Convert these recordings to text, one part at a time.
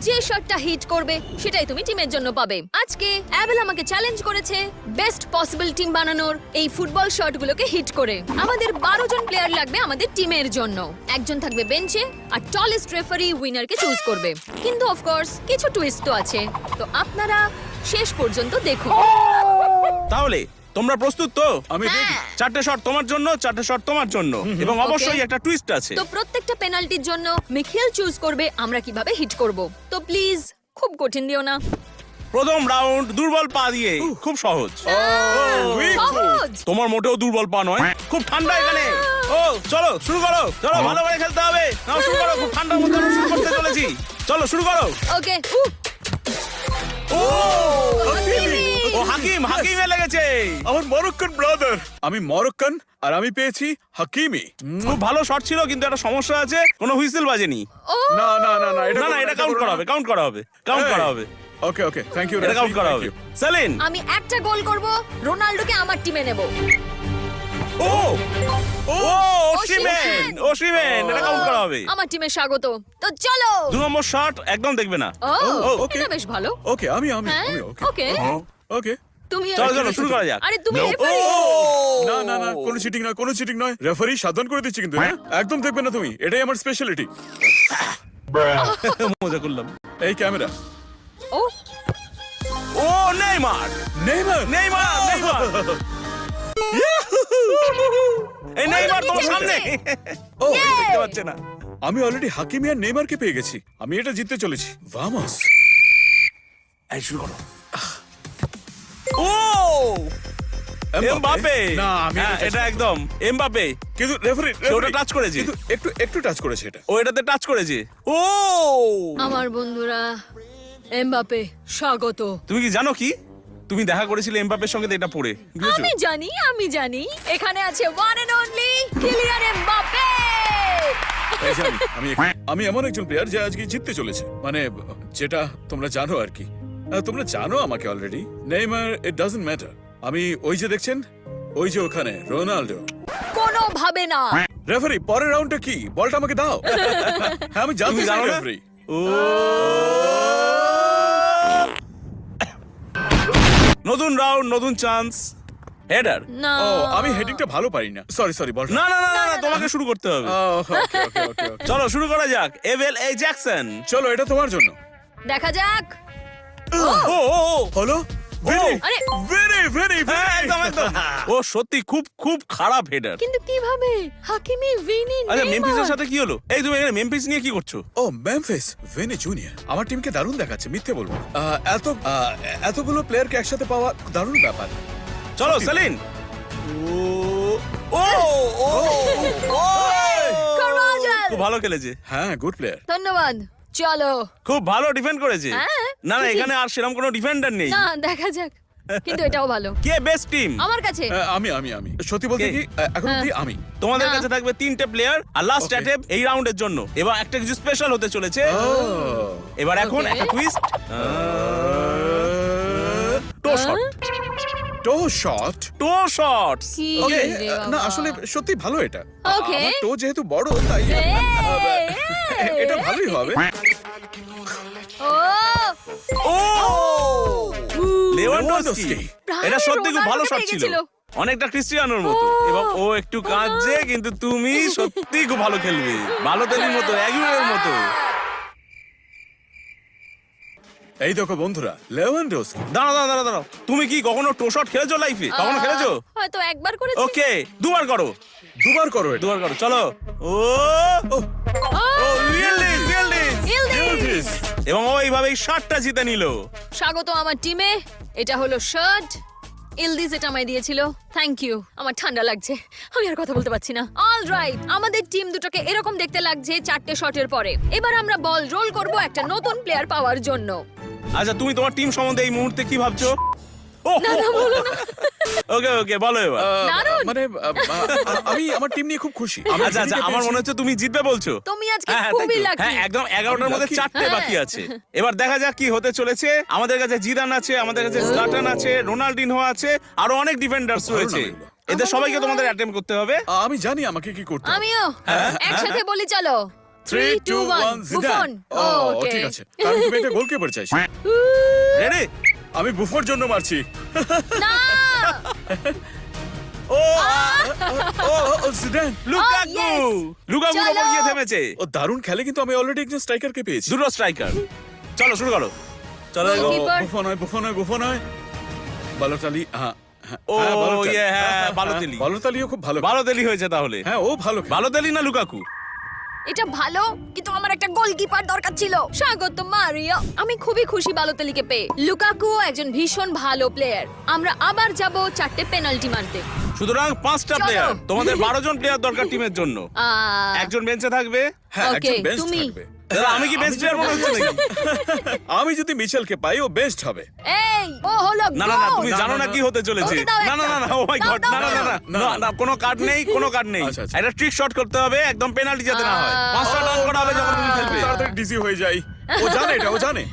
যে শটটা হিট করবে সেটাই তুমি টিমের জন্য পাবে। আজকে অ্যাবেল আমাকে চ্যালেঞ্জ করেছে বেস্ট পসিবল টিম বানানোর এই ফুটবল শটগুলোকে হিট করে। আমাদের 12 জন প্লেয়ার লাগবে আমাদের টিমের জন্য। একজন থাকবে বেঞ্চে আর টলেস্ট রেফারি উইনারকে চুজ করবে। কিন্তু অফকোর্স কিছু টুইস্ট তো আছে, তো আপনারা শেষ পর্যন্ত দেখুন। তাহলে তোমরা প্রস্তুত তো? আমি রেডি। হ্যাঁ। 4টে শট তোমার জন্য, 4টে শট তোমার জন্য, এবং অবশ্যই একটা টুইস্ট আছে। তো প্রত্যেকটা পেনাল্টির জন্য মিখেল চুজ করবে আমরা কিভাবে হিট করব। তো প্লিজ খুব কঠিন দিও না। প্রথম রাউন্ড দুর্বল পা দিয়ে, খুব সহজ। সহজ। তোমার মোটেও দুর্বল পা নয়, খুব ঠান্ডা এখানে। ও চলো শুরু করো, চলো ভালো করে খেলতে হবে। নাও শুরু করো, খুব ঠান্ডার মধ্যে আমরা শুরু করতে চলেছি। চলো শুরু করো। ওকে। ও ও হাকিমে লেগেছে। আমার মরক্কান ব্রাদার। আমি মরক্কান আর আমি পেয়েছি হাকিমি। খুব ভালো শট ছিল, কিন্তু একটা সমস্যা আছে, কোনো হুইসেল বাজেনি। না না না না না না, এটা কাউন্ট করা হবে, কাউন্ট করা হবে, কাউন্ট করা হবে। ওকে ওকে, থ্যাংক ইউ। এটা কাউন্ট করা হবে। সেলিন। আমি একটা গোল করব, রোনাল্ডোকে আমার টিমে নেব। ও ও ওশিমেন, এটা কাউন্ট করা হবে। আমার টিমে স্বাগত। তো চলো। 2 নম্বর শট একদম দেখবে না। ও okay. এটা বেশ ভালো। ওকে, আমি হ্যাঁ, ওকে okay. ওকে। তুমি চলো চলো শুরু করা যাক। আরে তুমি No. রেফারি। না না না, কোনো চিটিং নয়, কোনো চিটিং নয়। রেফারি সাবধান করে দিচ্ছি কিন্তু, হ্যাঁ? একদম দেখবে না তুমি, এটাই আমার স্পেশালিটি। মজা করলাম। এই ক্যামেরা। ও ও নেইমার, নেইমার। এই নেইমার তোমার সামনে। ও, দেখতে পাচ্ছে না। আমি অলরেডি হাকিমি আর নেইমারকে পেয়ে গেছি। আমি এটা জিততে চলেছি। ভামোস। এই শুরু করো। ও এমবাপ্পে। এমবাপ্পে। না, আমি হ্যাঁ, এটা একদম এমবাপ্পে। কিন্তু রেফারি ওটা টাচ করেছে। কিন্তু একটু টাচ করেছে এটা। ও এটাতে টাচ করেছে। ও আমার বন্ধুরা, এমবাপ্পে স্বাগত। তুমি কি জানো কি তুমি দেখা করেছিলে এমবাপ্পের সঙ্গে, তো এটা পড়ে বুঝেছো? আমি জানি এখানে আছে one and only Kylian Mbappe. এই যে আমি এমন একজন প্লেয়ার যে আজকে জিততে চলেছে, মানে যেটা তোমরা জানো আর কি। তোমরা জানো আমাকে already. Neymar, it doesn't matter. আমি ওই যে দেখছেন, ওই যে ওখানে রোনাল্ডো। কোনো ভাবে না। রেফারি, পরের রাউন্ডটা কি? বলটা আমাকে দাও। হ্যাঁ, আমি জানতে তুমি চাই জানো না? রেফারি। ও নতুন রাউন্ড, নতুন চান্স। হেডার। না। ও, আমি হেডিংটা ভালো পারি না। সরি বল। না না না না, তোমাকে শুরু করতে হবে। ওকে। চলো শুরু করা যাক। এবেল এ জ্যাকসন। চলো, এটা তোমার জন্য। দেখা যাক। ও হলো? আরে ভেরি হ্যাঁ, একদম একদম। ও সত্যি খুব খুব খারাপ হেডার। কিন্তু কিভাবে হাকিমি ভিনি আচ্ছা, নেইমার। মেমফিসের সাথে কি হলো? এই তুমি এখানে মেমফিস নিয়ে কি করছো? ও, মেমফিস ভেনি জুনিয়র আমার টিমকে দারুণ দেখাচ্ছে, মিথ্যে বলবো। এতগুলো প্লেয়ারকে একসাথে পাওয়া দারুণ ব্যাপার। চলো সেলিন। ও কারমাজাল। খুব ভালো খেলেছে। হ্যাঁ, গুড প্লেয়ার। ধন্যবাদ। চলো। খুব ভালো ডিফেন্ড করেছে। হ্যাঁ, না না, ঠিকই। এখানে আর সেরকম কোনো ডিফেন্ডার নেই। না, দেখা যাক। কিন্তু এটাও ভালো। কে বেস্ট টিম? আমার কাছে আমি সত্যি বলতে কে? কি, এখন অব্দি আমি। তোমাদের না। কাছে থাকবে 3টে প্লেয়ার আর লাস্ট Okay. অ্যাটেম্প এই রাউন্ডের জন্য। এবার একটা কিছু স্পেশাল হতে চলেছে। এবার এখন Okay. একটা টুইস্ট। টো শট। টো শট। টো শট। কি ওকে, রে বাবা। না আসলে সত্যি ভালো এটা। Okay. আমার টো যেহেতু বড়, তাই এটা ভালোই হবে। ও ও লেভানডস্কি। এটা সত্যি খুব ভালো রোনাল্ডো শট ছিল, পেয়ে গেছিল। অনেকটা ক্রিস্টিয়ানোর মতো। এবং ও একটু কাঁদছে, কিন্তু তুমি সত্যি খুব ভালো খেলবে, বালোতেলির মতো, অ্যাগুয়েরোর মতো। এই দেখো বন্ধুরা, লেভানডস্কি। দাঁড়াও, তুমি কি কখনো টো শট খেলেছো লাইফে? কখনো খেলেছো? হয়তো একবার করেছি। ওকে, দুবার করো। দুবার করো এটা। চলো। ও ও, ও ইয়েলডিস। ইলদিস। এবং ও এইভাবেই শার্টটা জিতে নিল। স্বাগত আমার টিমে। এটা হলো শার্ট। ইলদিস এটা আমায় দিয়েছিল। Thank you. আমার ঠান্ডা লাগছে, আমি আর কথা বলতে পারছি না। অলরাইট, আমাদের টিম দুটোকে এরকম দেখতে লাগছে 4টে শটের পরে। এবার আমরা বল রোল করব একটা নতুন প্লেয়ার পাওয়ার জন্য। আচ্ছা, তুমি তোমার টিম সম্বন্ধে এই মুহূর্তে কি ভাবছো? ওকে বলো এবার। দারুণ। মানে আমি আমার টিম নিয়ে খুব খুশি। আচ্ছা, আমার মনে হচ্ছে তুমি জিতবে বলছো। তুমি আজকে হ্যাঁ, খুবই লাকি। হ্যাঁ, একদম 11টার মধ্যে lucky। 4টে বাকি আছে। এবার দেখা যাক কি হতে চলেছে। আমাদের কাছে জিদান আছে, আমাদের কাছে জলাটান আছে, রোনাল্ডিনহো আছে, আরো অনেক ডিফেন্ডার্স ভালো রয়েছে। নাম এগুলো। এদের সবাইকে তোমাদের অ্যাটেম্প করতে হবে। আমি জানি আমাকে কি করতে হবে। আমিও। একসাথে বলি চলো। 3, 2, 1, জিদান। বুফন। ও Okay. ঠিক আছে, কারণ তুমি এটা গোলকিপার চাইছো। রেডি আমি বুফোর জন্য মারছি। না ও ও জিদান, লুকাকু yes! লুকাকুর চলো। উপর গিয়ে থেমেছে। ও দারুণ খেলে, কিন্তু আমি অলরেডি একজন স্ট্রাইকারকে পেয়েছি। দুটো স্ট্রাইকার। চলো শুরু করো। চলো Goalkeeper। এগো। বুফন হয়। বালোটালি, হ্যাঁ হ্যাঁ, ও, হ্যাঁ, বালোটালি। yeah, হ্যাঁ, হ্যাঁ, বালোতেলি। বালোটালিও খুব ভালো। বালোতেলি হয়েছে তাহলে। হ্যাঁ, ও ভালো খেলে। বালোতেলি না লুকাকু? এটা ভালো, কিন্তু আমার একটা গোলকিপার দরকার ছিল। স্বাগত মারিও। আমি খুবই খুশি বালোতেলিকে পেয়ে। লুকাকু একজন ভীষণ ভালো প্লেয়ার। আমরা আবার যাব 4টে পেনাল্টি মারতে। সুতরাং 5টা চলো। প্লেয়ার। তোমাদের 12 জন প্লেয়ার দরকার টিমের জন্য। একজন একজন বেঞ্চে থাকবে। হ্যাঁ, একজন Okay, বেস্ট তুমি। থাকবে। দাদা, আমি কি বেস্ট প্লেয়ার মনে হচ্ছে নাকি? আমি যদি মিচেলকে পাই, ও বেস্ট হবে। এই ও হলো না না না, goal। তুমি না, জানো না, না না। কি হতে চলেছে। ওকে দাও না না একটা। না না, ও মাই দাও, গড, দাও, না না না দাও। না না, না না। না, কোনো কার্ড নেই, কোনো কার্ড নেই। আচ্ছা, আচ্ছা। এটা ট্রিক শট করতে হবে, একদম পেনাল্টি যাতে না হয়। 5টা রান করা হবে যখন তুমি খেলবে। তাড়াতাড়ি ডিসি হয়ে যাই। ও জানে এটা, ও জানে।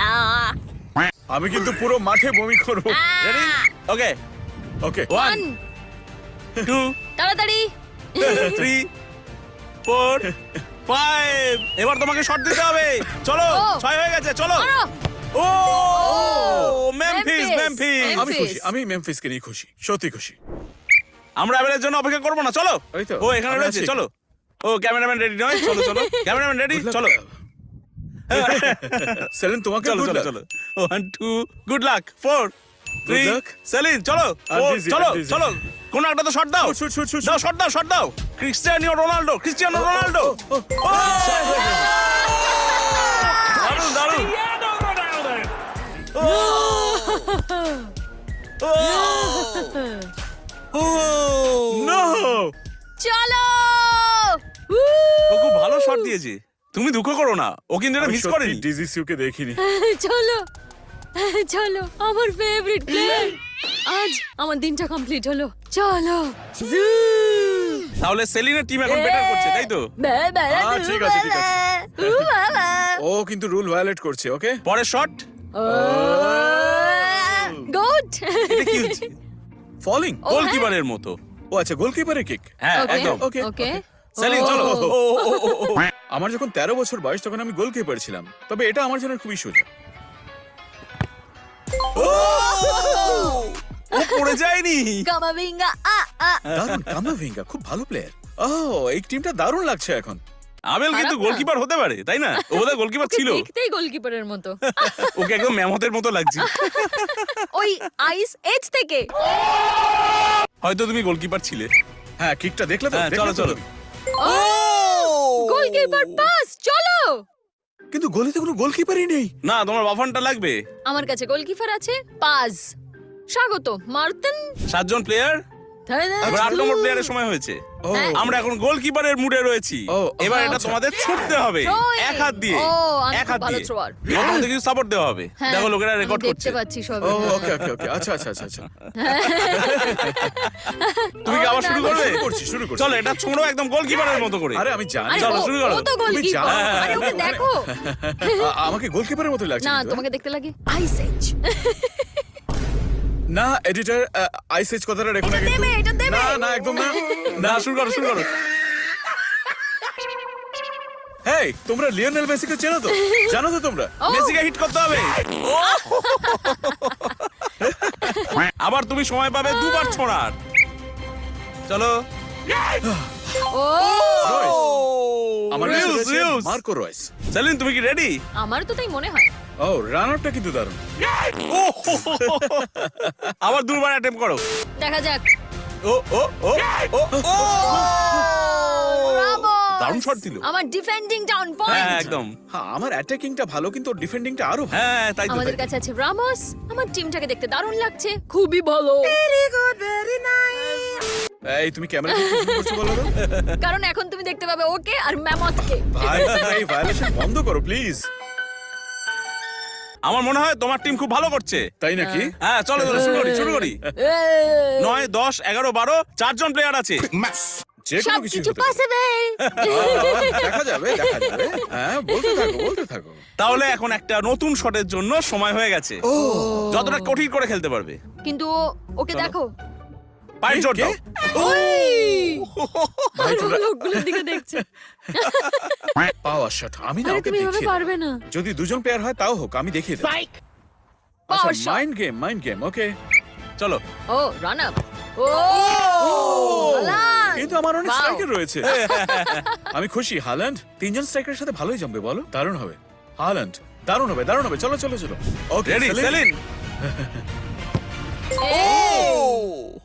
আহ, আমি কিন্তু পুরো মাঠে বমি করব। রেডি? ওকে। ওকে, 1 2 তাড়াতাড়ি 3 4 5 এবার তোমাকে শট দিতে হবে। চলো, ও। 6 হয়ে গেছে, চলো। মারো। ও মেমফিস, মেমফিস। আমি খুশি, আমি মেমফিসকে নিয়ে খুশি, সত্যি খুশি। আমরা এবারের জন্য অপেক্ষা করবো না, চলো। ওই তো, ও এখানে আমরা রয়েছে, আছি। চলো। ও ক্যামেরাম্যান রেডি নয়, চলো চলো। ক্যামেরাম্যান রেডি, চলো। সেলিন, তোমাকে চলো good চলো luck। চলো। 1 2 গুড লাক। 4 3 luck। সেলিন, চলো। আর 4 dizzy, চলো আর dizzy। চলো। কোন একটা তো শট দাও। শুট, শুট, শুট, দাও, শুট। শট দাও, শট দাও। Cristiano Ronaldo, Cristiano Ronaldo. ও! দারুণ দারুণ। ও! ও! ও! No! চলো ও খুব ভালো শট দিয়েছে। তুমি দুঃখ করো না, ও কিন্তু এটা আমি মিস সত্যি করেনি। ডিজিসিউকে দেখিনি। চলো চলো আমার ফেভারিট প্লেয়ার। আজ আমার দিনটা কমপ্লিট হলো। চলো তাহলে সেলিনের টিম এখন বেটার করছে, তাই তো? ঠিক আছে, ঠিক আছে। ও কিন্তু রুল ভায়োলেট করছে, ওকে? পরের শট। গুড এটা কি হচ্ছে? ফলিং। ও, গোলকিপারের মতো। ও আচ্ছা, গোলকিপারের কিক। হ্যাঁ একদম। ওকে, ওকে সেলিন চলো। ও, ও, ও, ও, ও। আমার যখন 13 বছর বয়স, তখন আমি গোলকিপার ছিলাম। তবে এটা আমার জন্য খুবই সোজা। ও পড়ে যায়নি। কামাবিঙ্গা দারুণ, কামাভিঙ্গা খুব ভালো প্লেয়ার। ও, এই টিমটা দারুণ লাগছে এখন। আবেল কিন্তু খারাপ না। গোলকিপার হতে পারে, তাই না? ও বোধহয় গোলকিপার ছিল। দেখতেই গোলকিপারের মতো। ওকে একদম মেমতের মতো লাগছে। ওই আইস এজ থেকে হয়তো তুমি গোলকিপার ছিলে। হ্যাঁ, কিকটা দেখলে তো? হ্যাঁ, দেখলে চলো তো চলো। তুমি? Goalkeeper pass. চলো কিন্তু গোলিতে কোনো গোলকিপারই নেই। না, তোমার বাফনটা লাগবে। আমার কাছে গোলকিপার আছে। পাস। স্বাগত মার্তিন। 7 জন প্লেয়ার। এবার 8 নম্বর প্লেয়ারের সময় হয়েছে। ও, আমরা এখন গোলকিপারের মুডে রয়েছি। ও, এবার এটা আচ্ছা। তোমাদের ছুটতে হবে Throwing! এক হাত দিয়ে। ও, আমি এক খুব হাত ভালো দিয়ে। thrower। এবার তোমাদের কিছু সাপোর্ট দেওয়া হবে। হ্যাঁ, দেখো লোকেরা আমি রেকর্ড দেখতে করছে। পাচ্ছি সব। ও, ওকে ওকে ওকে, আচ্ছা আচ্ছা আচ্ছা আচ্ছা। তুমি কি আবার না, শুরু না, করবে? শুরু করছি। চলো, এটা ছোঁড়ো একদম গোলকিপারের মতো করে। আরে আমি জানি। আরে চলো, ও- শুরু করো। ও তো গোলকিপার। জানো। আরে ওকে দেখো। আমাকে গোলকিপারের মতো লাগছে না, কিন্তু, তোমাকে দেখতে লাগে আইস এজ। না এডিটর, আইস এজ কথাটা রেখো না এটা কিন্তু। দেবে, এটা দেবে। না না, একদম না। না, শুরু করো, শুরু করো। হেই, তোমরা লিওনেল মেসিকে চেনো তো? জানো তো তোমরা? ও, মেসিকে হিট করতে হবে। আবার তুমি সময় পাবে দুবার ছোঁড়ার। চলো। ও, রয়েস। আমার কাছে রিউস, রয়েছে রিউস। মার্কো রয়েস। সেলিন, তুমি কি রেডি? আমার তো তাই মনে হয়। ও, রানারটা কিন্তু দারুণ। আবার দুবার অ্যাটেম্প করো। দেখা যাক। ও ও ও ও ও ব্রাভো! দারুণ শট দিল। আমার ডিফেন্ডিংটা অন হ্যাঁ পয়েন্ট। একদম। হ্যাঁ, আমার অ্যাটাকিংটা ভালো, কিন্তু ডিফেন্ডিংটা আরো ভালো। হ্যাঁ তাই তো। আমাদের কাছে আছে রামোস। আমার টিমটাকে দেখতে দারুণ লাগছে। খুবই ভালো। এই, তুমি ক্যামেরা করছো বলো তো? কারণ এখন তুমি দেখতে পাবে ওকে আর ম্যামথকে। ভাই, তোমরা এই ভায়োলেশন বন্ধ করো প্লিজ। আমার মনে হয় তোমার টিম খুব ভালো করছে। তাই নাকি? হ্যাঁ চলো চলো, শুরু করি শুরু করি। 9 10 11 12 4 জন প্লেয়ার আছে। যে কোনো কিছু সবকিছু হতে পারে। পসিবল। দেখা যাবে, দেখা যাবে। হ্যাঁ, বলতে থাকো, বলতে থাকো। তাহলে এখন একটা নতুন শটের জন্য সময় হয়ে গেছে। যতটা কঠিন করে খেলতে পারবে। কিন্তু ওকে চলো। দেখো। পায়ের জোর দাও। ভাই তোমরা লোকগুলোর দিকে দেখছে। পাওয়ার শট আমি না আরে ওকে তুমি এভাবে দেখিয়ে পারবে না। দেব। যদি দুজন প্লেয়ার হয় তাও হোক আমি দেখিয়ে দেব Power আচ্ছা shot. মাইন্ড গেম ওকে চলো। ও রান আপ। ও কিন্তু আমার অনেক Wow. স্ট্রাইকার রয়েছে আমি খুশি হাল্যান্ড তিনজন স্ট্রাইকারের সাথে ভালোই জমবে বলো দারুণ হবে হাল্যান্ড দারুণ হবে চলো ওকে রেডি সেলিন?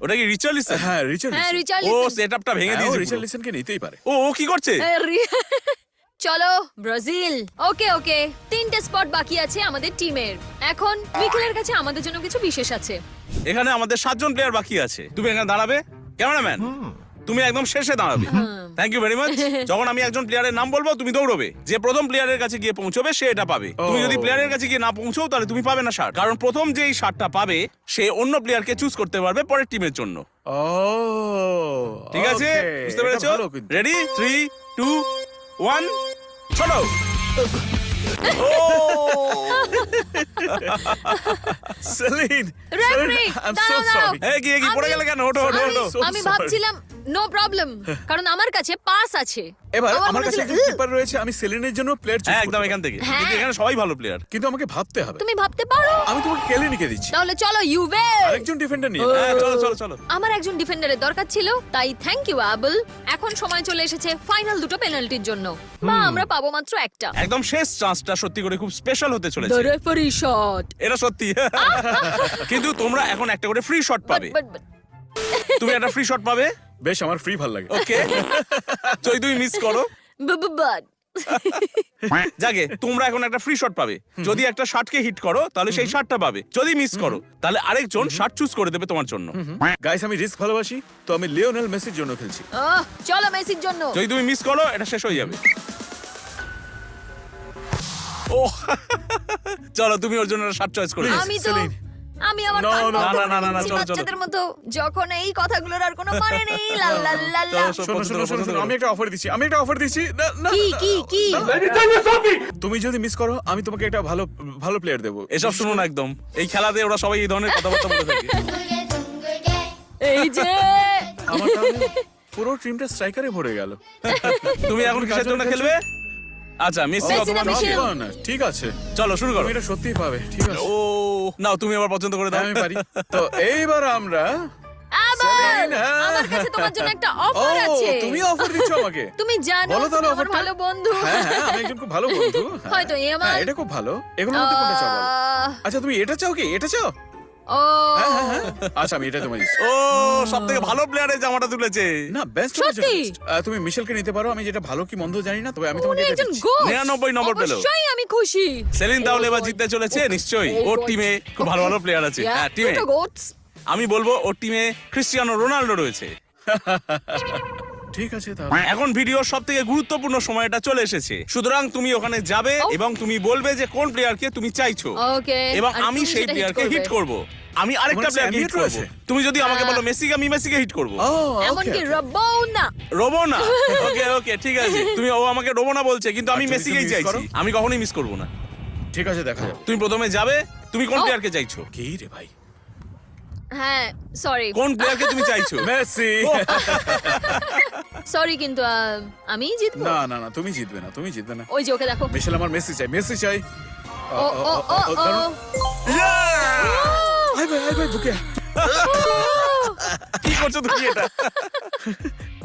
ওটা কি রিচার্লিসন? হ্যাঁ রিচার্ড হ্যাঁ ও রিচার্লিসন। সেটআপটা ভেঙে ও দিয়েছে রিচার্ড পুরো। লিসনকে নিতেই পারে ও কি করছে? চলো ব্রাজিল। ওকে ওকে, 3টে স্পট বাকি আছে আমাদের টিমের। এখন মিকেলের কাছে আমাদের জন্য কিছু বিশেষ আছে। এখানে আমাদের 7 জন প্লেয়ার বাকি আছে। তুমি এখানে দাঁড়াবে, ক্যামেরাম্যান তুমি একদম শেষে দাঁড়াবে। Thank you very much. যখন আমি একজন প্লেয়ারের নাম বলবো তুমি দৌড়বে, যে প্রথম প্লেয়ারের কাছে গিয়ে পৌঁছবে সে এটা পাবে। তুমি যদি প্লেয়ারের কাছে গিয়ে না পৌঁছও তাহলে তুমি পাবে না শার্ট, কারণ প্রথম যেই শার্টটা পাবে সে অন্য প্লেয়ারকে চুজ করতে পারবে পরের টিমের জন্য। ও ঠিক আছে, okay, বুঝতে এটা পেরেছো? ভালো কিন্তু। রেডি 3 2 1 চলো। Saline Referee, I am so দাঁড়াও, দাঁড়াও। সরি এই কি পড়ে গেলে কেন? ওঠো ওঠো ওঠো। So আমি sorry. ভাবছিলাম নো প্রবলেম, কারণ আমার কাছে পাস আছে। এবার আমার মনে কাছে হচ্ছিল, একজন কিপার রয়েছে আমি সেলিনের জন্য প্লেয়ার চুজ হ্যাঁ একদম এখান থেকে। হ্যাঁ। কিন্তু এখানে সবাই ভালো প্লেয়ার। কিন্তু আমাকে ভাবতে হবে তুমি ভাবতে পারো। আমি তোমাকে কেলেনিকে দিচ্ছি তাহলে চলো ইউভে। আরেকজন ডিফেন্ডার নিয়ে হ্যাঁ চলো চলো চলো। আমার একজন ডিফেন্ডারের দরকার ছিল, তাই থ্যাংক ইউ আবুল। এখন সময় চলে এসেছে ফাইনাল দুটো পেনাল্টির জন্য, বা আমরা পাবো মাত্র একটা। একদম শেষ চান্সটা সত্যি করে খুব স্পেশাল হতে দ্য চলেছে। Referee shot. এটা সত্যি। কিন্তু তোমরা এখন একটা করে ফ্রি শট পাবে। তুমি একটা ফ্রি শট পাবে। বেশ আমার ফ্রি ভাল লাগে ওকে যদি তুমি মিস করো বাট যাকে তোমরা এখন একটা ফ্রি শট পাবে। যদি একটা শার্টকে হিট করো তাহলে সেই শার্টটা পাবে, যদি মিস করো তাহলে আরেকজন শার্ট চুজ করে দেবে তোমার জন্য। গাইস আমি রিস্ক ভালোবাসি তো আমি লিওনেল মেসির জন্য খেলছি চলো মেসির জন্য। যদি তুমি মিস করো এটা শেষ হয়ে যাবে। ও চলো তুমি ওর জন্য শার্ট চয়েস করে দিও। আমি তো সেলিন। আমি আমার No, কান no, বন্ধ না, না, করে না, না, নিচ্ছি চলো, চলো। বাচ্চাদের মতো, যখন এই কথাগুলোর আর কোনো মানে নেই। লা লা লা লা। চলো, শোনো শোনো শোনো শোনো, আমি একটা অফার দিচ্ছি না, না, কি না, কি কি? তুমি যদি মিস করো আমি তোমাকে একটা ভালো ভালো প্লেয়ার দেবো এসব শুনো না একদম। এই খেলাতে ওরা সবাই এই ধরনের কথাবার্তা বলে থাকে। এই যে আমার তাহলে পুরো টিমটা স্ট্রাইকারে ভরে গেল তুমি এখন কিসের জন্য খেলবে? আচ্ছা মেসি মেসি অথবা না, মিশেল। রোনালদো। না, ঠিক আছে চলো শুরু করো। তুমি এটা সত্যিই পাবে ঠিক আছে ও নাও তুমি আবার পছন্দ করে দাও। আমি পারি তো এইবার আমরা আবার সেলিন, হ্যাঁ। আমার কাছে তোমার জন্য একটা ও অফার আছে। তুমি অফার দিচ্ছ আমাকে তুমি জানো বলো তাহলে তুমি আমার offer টা। ভালো বন্ধু। হ্যাঁ হ্যাঁ আমি একজন খুব ভালো বন্ধু হ্যাঁ। হয়তো এমআই। হ্যাঁ, এটা খুব ভালো এগুলোর মধ্যে কোনটা চাও বলো? আচ্ছা তুমি এটা চাও কি এটা চাও ও আচ্ছা আমি এটা তোমায় দিচ্ছি ও সবথেকে ভালো প্লেয়ারের জামাটা তুলেছে। না বেস্ট সত্যি? তুমি মিশেলকে নিতে পারো আমি যেটা ভালো কি মন্দ জানি না তবে আমি তোমাকে উনি এটা একজন দিচ্ছি। গোস্ট। 99 নম্বর পেলো। অবশ্যই আমি খুশি। সেলিন তাহলে এবার জিততে চলেছে নিশ্চয়ই। Oh ওর God. টিমে খুব ভালো ভালো প্লেয়ার আছে। Yeah, হ্যাঁ টিমে দুটো goats। আমি বলবো ওর টিমে ক্রিস্টিয়ানো রোনাল্ডো রয়েছে। ঠিক আছে তাহলে এখন ভিডিওর সবথেকে গুরুত্বপূর্ণ সময়টা চলে এসেছে, সুতরাং তুমি ওখানে যাবে Oh. এবং তুমি বলবে যে কোন প্লেয়ারকে তুমি চাইছো ওকে। এবং আর আমি তুমি সেই সেটা hit প্লেয়ারকে করবে। হিট করব। আমি আরেকটা আমার কাছে প্লেয়ারকে হিট ambient করব। রয়েছে। তুমি যদি আমাকে বলো মেসিকে, আমি মেসিকে হিট করব। ও এমনকি রবোনা। রোবো না। ওকে ওকে ঠিক আছে। তুমি ও আমাকে রোবো না বলছে কিন্তু আমি আর যদি মেসিকেই তুমি miss চাইছি। করো? আমি কখনোই মিস করব না। ঠিক আছে দেখা যাবে তুমি প্রথমে যাবে, তুমি কোন Oh. প্লেয়ারকে চাইছো? কি রে ভাই হ্যাঁ সরি কোন প্লেয়ারকে তুমি চাইছো? মেসি সরি, কিন্তু আমিই জিতবো। না না না তুমি জিতবে না ওই যে ওকে দেখো। মিশেল আমার মেসি চাই ও ও ও ও দারুণ। আই ভাই বুকে কি করছো তুমি এটা?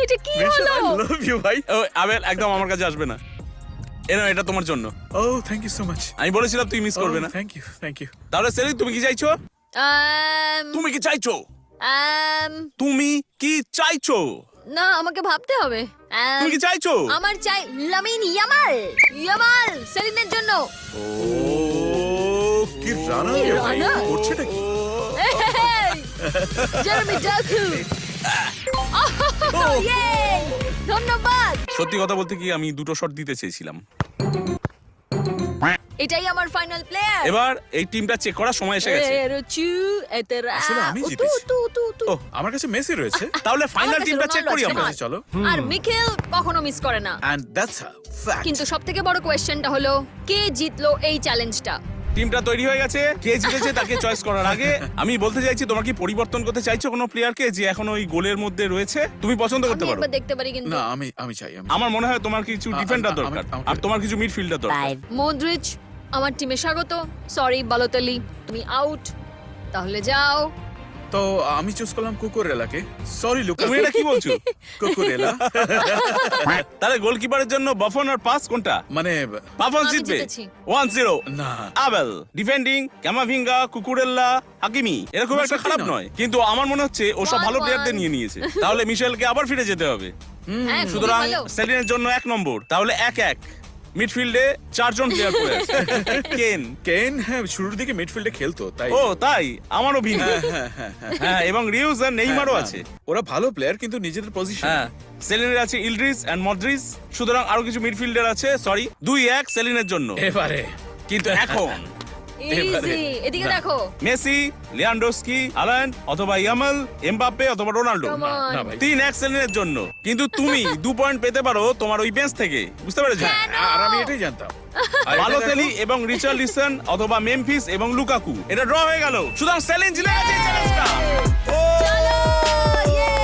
এটা কি মিশেল হলো? আই লাভ ইউ ভাই ও আবেল একদম আমার কাছে আসবে না। এনো এটা তোমার জন্য। ও থ্যাংক ইউ সো মাচ আমি বলেছিলাম তুই মিস করবে না। থ্যাংক ইউ তাহলে সেলিন তুমি কি চাইছো? তুমি কি চাইছো? তুমি কি চাইছো? না, আমাকে ভাবতে হবে। তুমি কি চাইছো? আমার চাই লামিন ইয়ামাল। ইয়ামাল সেলিনের জন্য। ও কি রানা কি রে ভাই রানা? করছেটা কি জেরেমি ডাকু। ইয়ে! ধন্যবাদ। সত্যি কথা বলতে কি আমি দুটো শট দিতে চেয়েছিলাম। এটাই আমার ফাইনাল প্লেয়ার। এবার এই টিমটা চেক করার সময় এসে গেছে। আসলে আমি জিতেছি। ও আমার কাছে মেসি রয়েছে তাহলে ফাইনাল কাছে টিমটা চেক রোনাল্ডো করি আছে, আমরা। আমার। চলো আর মিখেল কখনো মিস করে না। এন্ড দ্যাটস আ ফ্যাক্ট কিন্তু সবথেকে বড় কোয়েশ্চেনটা হলো কে জিতলো এই চ্যালেঞ্জটা। টিমটা তৈরি হয়ে গেছে, কে জিতেছে তাকে চয়েস করার আগে আমি বলতে চাইছি, তোমার কি পরিবর্তন করতে চাইছো কোনো প্লেয়ারকে যে এখন ওই গোলের মধ্যে রয়েছে? তুমি পছন্দ করতে আমি পারো। একবার দেখতে পারি কিন্তু। না আমি চাই আমি আমার মনে হয় তোমার কিছু ডিফেন্ডার আমি- দরকার আমাকে- আর তোমার কিছু মিডফিল্ডার দরকার। মডরিচ আমার টিমে স্বাগত। সরি বালোতেলি, তুমি আউট। তাহলে যাও। তো আমি চুজ করলাম কুকুরেলাকে। সরি লুকা, তুমি এটা কি বলছো? কুকুরেলা তাহলে গোলকিপারের জন্য বাফন আর পাস কোনটা? মানে বাফন আমি জিতবে জিতেছি। 1-0। না আবেল ডিফেন্ডিং, ক্যামাভিঙ্গা, কুকুরেল্লা, হাকিমি, এরা খুব একটা সত্যি খারাপ নয়। নয়, কিন্তু আমার মনে হচ্ছে ও সব ভালো 1-1 প্লেয়ারদের নিয়ে নিয়েছে। তাহলে মিশেলকে আবার ফিরে যেতে হবে। হ্যাঁ, খুবই সুতরাং ভালো। সেলিনের জন্য 1 নম্বর, তাহলে 1-1। মিডফিল্ডে 4 জন প্লেয়ার পড়ে আছে। কেন? কেন হ্যাঁ শুরুর দিকে মিডফিল্ডে খেলতো তাই ও তাই, আমারও ভিন্ন। হ্যাঁ হ্যাঁ, এবং রিউজ আর নেইমারও আছে। ওরা ভালো প্লেয়ার কিন্তু নিজেদের পজিশন হ্যাঁ, সেলিনের আছে ইলড্রিস এন্ড মডরিচ। সুতরাং আরো কিছু মিডফিল্ডার আছে। সরি, 2-1 সেলিনের জন্য। এবারে কিন্তু এখন ইজি, এদিকে না। দেখো। মেসি, লিয়ান্ডোস্কি, হালান্ড অথবা ইয়ামাল, এমবাপ্পে অথবা রোনাল্ডো। Come on. না ভাই 3-1 সেলিনের জন্য। কিন্তু তুমি 2 পয়েন্ট পেতে পারো তোমার ওই বেঞ্চ থেকে, বুঝতে পেরেছো? আর আমি এটাই জানতাম আর এটা বালোতেলি দেখো, এবং রিচার্লিসন অথবা মেমফিস এবং লুকাকু, এটা ড্র হয়ে গেল। সুতরাং সেলিন জিতে গেছে চ্যালেঞ্জটা। ও চলো, ইয়ে!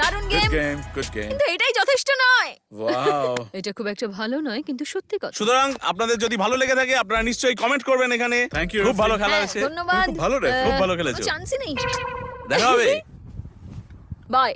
দারুণ good game. game, good game. কিন্তু এটাই যথেষ্ট নয়। Wow. এটা খুব একটা ভালো নয়, কিন্তু সত্যি কথা। সুতরাং আপনাদের যদি ভালো লেগে থাকে আপনারা নিশ্চয়ই কমেন্ট করবেন এখানে। Thank you, খুব ভালো referee. খেলা হ্যাঁ, হয়েছে, ধন্যবাদ। খুব ভালো রে, খুব ভালো খেলেছো। চান্সই নেই। দেখা হবে। বাই।